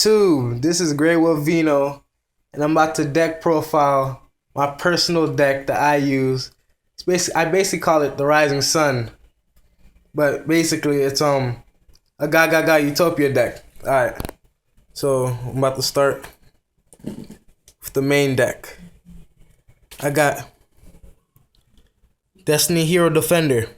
YouTube? This is Grey Wolf Vino, and I'm about to deck profile my personal deck that I use. I basically call it the Rising Sun, but basically it's a Gagaga Utopia deck. All right, so I'm about to start with the main deck. I got Destiny Hero Defender.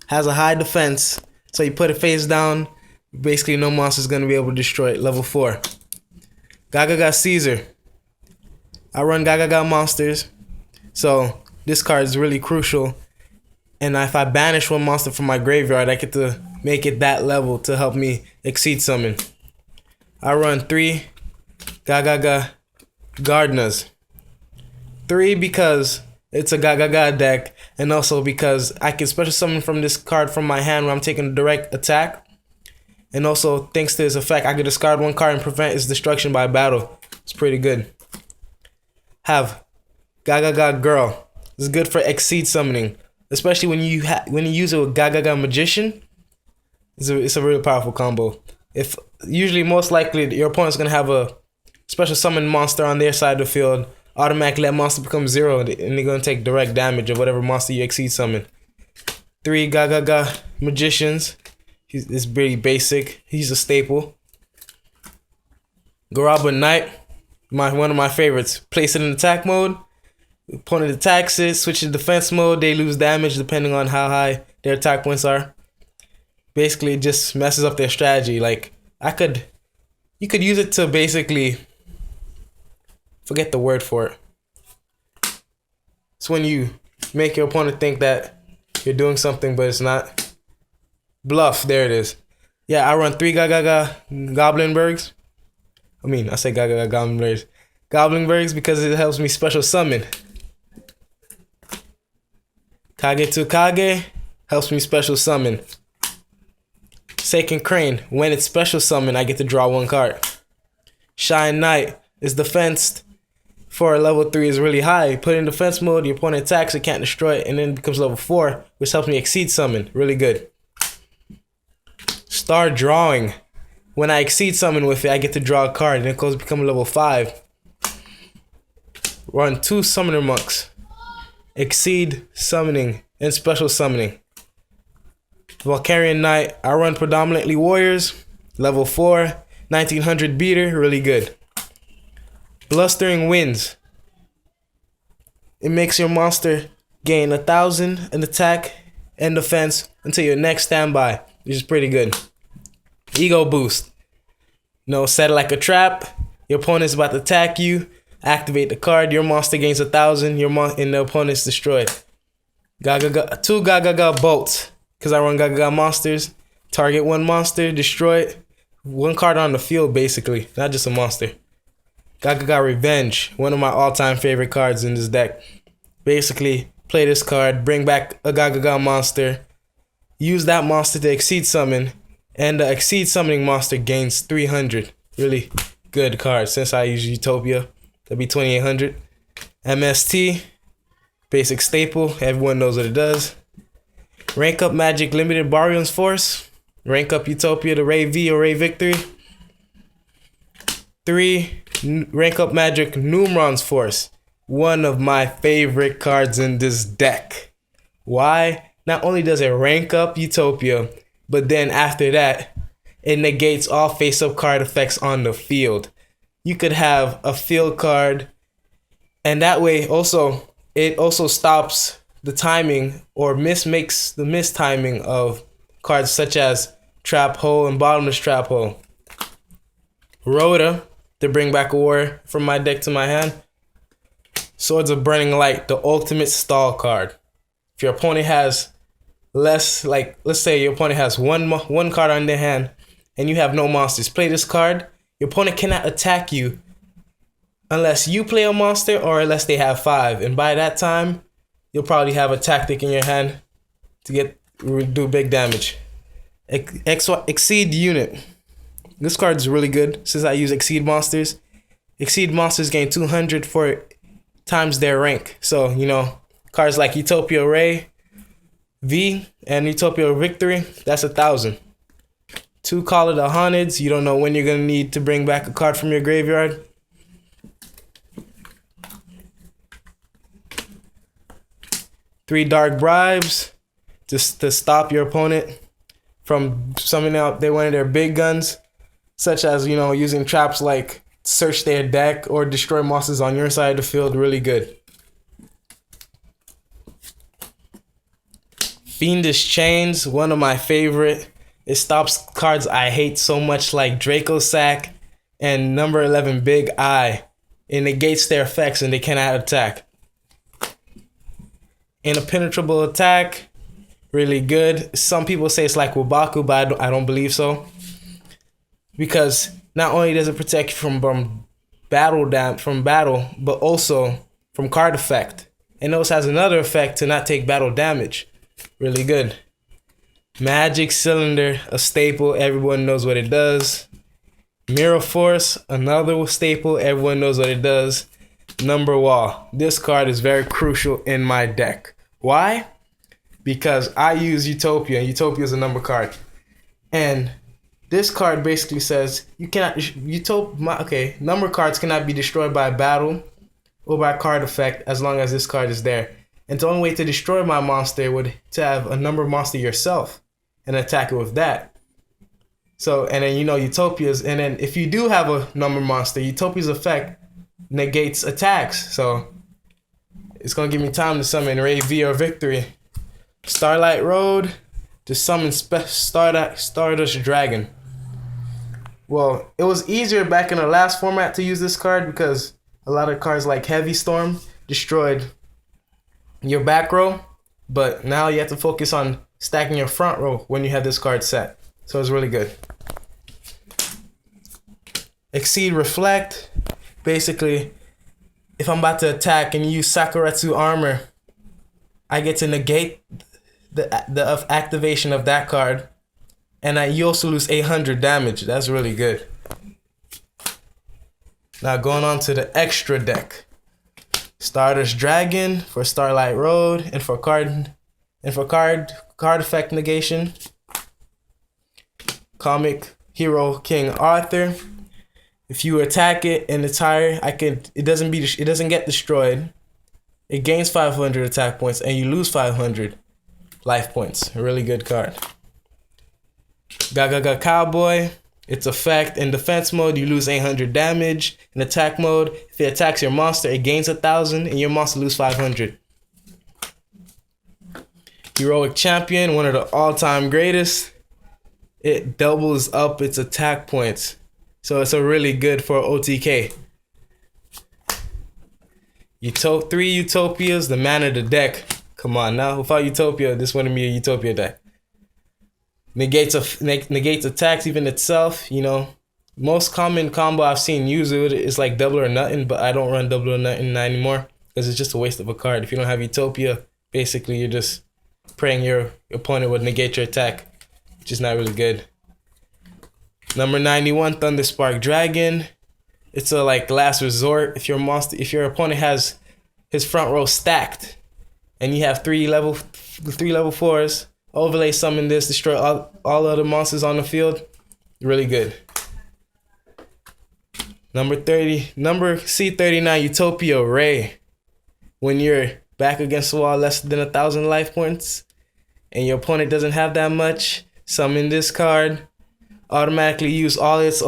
Has a high defense, so you put it face down. Basically, no monster's gonna be able to destroy it. Level 4. Gagaga Caesar. I run Gagaga monsters, so this card is really crucial. And if I banish one monster from my graveyard, I get to make it that level to help me exceed summon. I run 3 Gagaga Gardeners. 3 because it's a Gagaga deck, and also because I can special summon from this card from my hand when I'm taking a direct attack. And also, thanks to this effect, I can discard one card and prevent its destruction by battle. It's pretty good. Have Gagaga Girl. This is good for exceed summoning, especially when you use it with Gagaga Magician. It's a really powerful combo. If usually, most likely, your opponent's gonna have a special summon monster on their side of the field. Automatically, that monster becomes 0, and they're gonna take direct damage of whatever monster you exceed summon. 3 Gagaga Magicians. It's pretty basic. He's a staple. Garaba Knight, one of my favorites. Place it in attack mode. Opponent attacks it, switch to defense mode. They lose damage depending on how high their attack points are. Basically, it just messes up their strategy. Like you could use it to basically forget the word for it. It's when you make your opponent think that you're doing something, but it's not. Bluff, there it is. Yeah, I run 3 Gagaga Goblinbergs. I say Gagaga Goblinbergs. Goblinbergs because it helps me special summon. Kage to Kage helps me special summon. Seiken Crane, when it's special summon, I get to draw 1 card. Shine Knight is defensed for level 3 is really high. Put it in defense mode, your opponent attacks, it can't destroy it, and then it becomes level 4, which helps me exceed summon. Really good. Star Drawing. When I exceed summon with it, I get to draw a card, and it goes to become level 5. Run 2 Summoner Monks. Exceed summoning and special summoning. Valkyrian Knight. I run predominantly Warriors. Level 4. 1900 beater. Really good. Blustering Winds. It makes your monster gain 1000 in attack and defense until your next standby, which is pretty good. Ego Boost. Set it like a trap. Your opponent's about to attack you. Activate the card. Your monster gains 1000. And the opponent's destroyed. 2 Gagaga Bolts. Because I run Gagaga monsters. Target 1 monster. Destroy it. 1 card on the field, basically. Not just a monster. Gagaga Revenge. One of my all-time favorite cards in this deck. Basically, play this card. Bring back a Gagaga monster. Use that monster to exceed summon. And the exceed summoning monster gains 300. Really good card. Since I use Utopia, that'd be 2800. MST, basic staple. Everyone knows what it does. Rank up Magic Limited Barion's Force. Rank up Utopia to Ray V or Ray Victory. 3, rank up Magic Numeron's Force. One of my favorite cards in this deck. Why? Not only does it rank up Utopia, but then after that, it negates all face-up card effects on the field. You could have a field card, and that way it also stops the timing or makes the mistiming of cards such as Trap Hole and Bottomless Trap Hole. Rhoda, to bring back a warrior from my deck to my hand. Swords of Burning Light, the ultimate stall card. If your opponent has let's say your opponent has one card on their hand and you have no monsters. Play this card. Your opponent cannot attack you unless you play a monster or unless they have 5. And by that time, you'll probably have a tactic in your hand to do big damage. Exceed Unit. This card is really good since I use Exceed monsters. Exceed monsters gain 200 for times their rank. So, cards like Utopia Ray V and Utopia Victory, that's 1000. 2 Call of the Haunteds. You don't know when you're going to need to bring back a card from your graveyard. 3 Dark Bribes, just to stop your opponent from summoning out one of their big guns, such as, you know, using traps like search their deck or destroy monsters on your side of the field. Really good. Fiendish Chains, one of my favorite. It stops cards I hate so much, like Draco Sack and number 11 Big Eye. It negates their effects and they cannot attack. Impenetrable Attack, really good. Some people say it's like Wabaku, but I don't believe so. Because not only does it protect you from battle, but also from card effect. And it also has another effect to not take battle damage. Really good. Magic Cylinder, a staple. Everyone knows what it does. Mirror Force, another staple. Everyone knows what it does. Number Wall. This card is very crucial in my deck. Why? Because I use Utopia, and Utopia is a number card. And this card basically says you cannot number cards cannot be destroyed by a battle or by a card effect as long as this card is there. And the only way to destroy my monster would to have a number monster yourself and attack it with that. So, and then, you know, Utopia's, and then if you do have a number monster, Utopia's effect negates attacks. So it's gonna give me time to summon Ray V or Victory. Starlight Road to summon Stardust Dragon. Well, it was easier back in the last format to use this card because a lot of cards like Heavy Storm destroyed your back row, but now you have to focus on stacking your front row when you have this card set. So it's really good. Exceed Reflect. Basically, if I'm about to attack and use Sakuretsu Armor, I get to negate the activation of that card, and you also lose 800 damage. That's really good. Now going on to the extra deck. Stardust Dragon for Starlight Road and for card effect negation. Comic Hero King Arthur. If you attack it and it's higher, it doesn't get destroyed. It gains 500 attack points and you lose 500 life points. A really good card. Gagaga Cowboy. Its effect in defense mode, you lose 800 damage. In attack mode, if it attacks your monster, it gains 1,000 and your monster loses 500. Heroic Champion, one of the all-time greatest. It doubles up its attack points. So it's a really good for OTK. 3 Utopias, the man of the deck. Come on now, without Utopia, this wouldn't be a Utopia deck. Negates attacks even itself, you know. Most common combo I've seen use it is like double or nothing, but I don't run double or nothing anymore because it's just a waste of a card. If you don't have Utopia, basically you're just praying your opponent would negate your attack, which is not really good. Number 91, Thunderspark Dragon. It's a like last resort. If your opponent has his front row stacked, and you have 3 level 4s, overlay summon this, destroy all other monsters on the field. Really good. Number C39, Utopia Ray. When you're back against the wall, less than 1,000 life points, and your opponent doesn't have that much, summon this card. Automatically use all its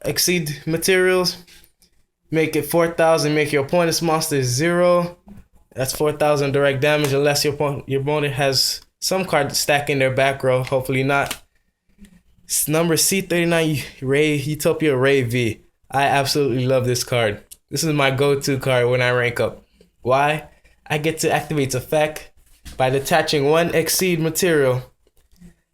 exceed materials. Make it 4,000. Make your opponent's monster 0. That's 4,000 direct damage unless your opponent has some card stack in their back row. Hopefully not. Number C39, Utopia Ray V. I absolutely love this card. This is my go-to card when I rank up. Why? I get to activate its effect by detaching 1 exceed material.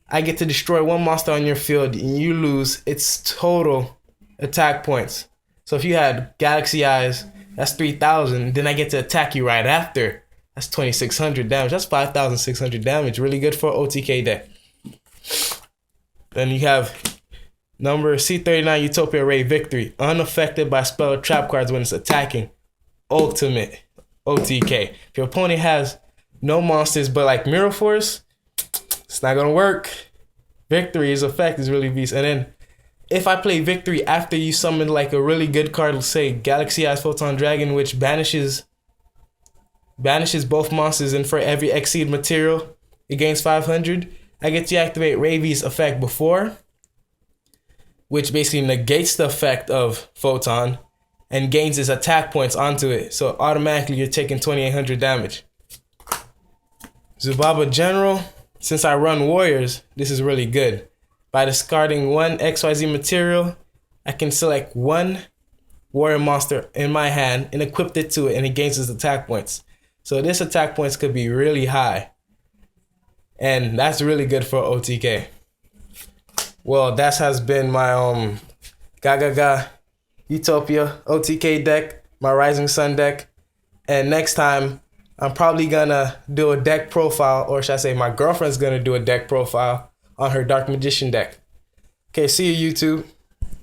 I get to destroy 1 monster on your field and you lose its total attack points. So if you had Galaxy Eyes, that's 3,000. Then I get to attack you right after. That's 2,600 damage. That's 5,600 damage. Really good for OTK deck. Then you have number C39, Utopia Ray Victory. Unaffected by spell or trap cards when it's attacking. Ultimate OTK. If your opponent has no monsters but like Mirror Force, it's not gonna work. Victory's effect is really beast. And then if I play Victory after you summon like a really good card, let's say Galaxy Eyes Photon Dragon, which banishes both monsters, and for every Exceed material it gains 500, I get to activate Ravi's effect before, which basically negates the effect of Photon and gains its attack points onto it. So automatically you're taking 2800 damage. Zubaba General, since I run Warriors, this is really good. By discarding one XYZ material, I can select one Warrior monster in my hand and equip it to it, and it gains its attack points. So this attack points could be really high. And that's really good for OTK. Well, that has been my Gagaga Utopia OTK deck, my Rising Sun deck. And next time, I'm probably gonna do a deck profile, or should I say my girlfriend's gonna do a deck profile on her Dark Magician deck. Okay, see you, YouTube.